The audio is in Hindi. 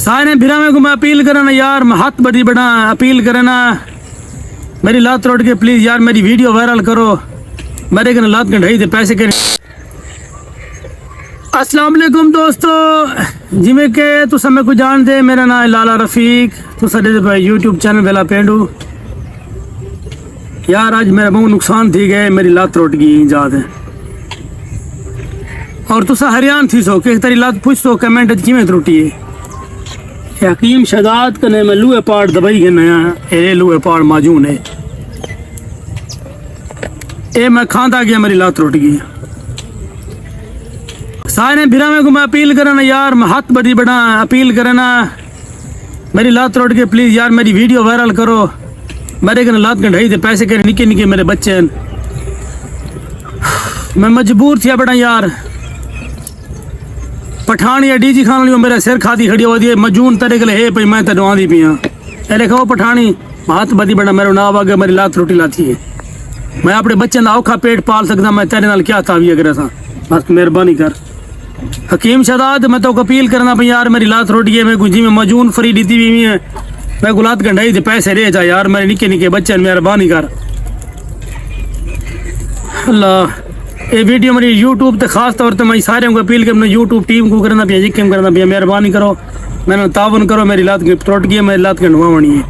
सारे भिरावे को मैं अपील करना यार, मैं हाथ बड़ी बड़ा अपील करना, मेरी लात तोड़ के प्लीज़ यार मेरी वीडियो वायरल करो, मेरे कने लात कढ़ाई दे पैसे करें। अस्सलाम वालेकुम दोस्तों, जिमें के तुस मैं को जान दे, मेरा नाम है लाला रफीक, तुस यूट्यूब चैनल वेला पेंडू। यार आज मेरा बहुत नुकसान थी गए, मेरी लात टूट गई याद है, और तुसा हरियाण थी सो कि तेरी लात पूछ सो कमेंट किमें त्रुटी है। हकीम शहजाद कने मैं लूहे पाड़ दबाई के नया ए लूहे पाड़ माजून है, ए मैं खांदा गया मेरी लात टूट गई। सारे भिरावे को मैं अपील करना यार, मैं हाथ बड़ी बड़ा अपील करना, मेरी लात तोड़ के प्लीज़ यार मेरी वीडियो वायरल करो, मेरे कने लात कढ़ाई दे पैसे करे, निके निके मेरे बच्चे हैं, मैं मजबूर थी बड़ा यार। पठान या डीजी खान लियो मेरा सिर खादी खड़ी हो दी मजून तेरे के लिए भाई मैं तेरे आंदी पिया अरे कहो पठानी हाथ बदी बड़ा मेरा नाव आगे मेरी लात रोटी लाती है, मैं अपने बच्चे का औखा पेट पाल सकता, मैं तेरे नाल क्या था भी अगर ऐसा बस मेहरबानी कर। हकीम शहजाद मैं तो अपील करना भाई यार मेरी लात रोटी है, मैं गुंजी में मजून फ्री दी हुई है, मैं गुलात गंढाई दे पैसे रह जा यार, मेरे निके निके बच्चे मेहरबानी कर। अल्लाह ये वीडियो मेरी यूट्यूब ते खास तौर पर मैं सारे को अपील कर यूट्यूब टीम को करना पिया जिक्म करना पिया, मेहरबानी करो, मैंने तावन करो, मेरी लात तोड़ गई, मेरी लात के नुआ बनी है।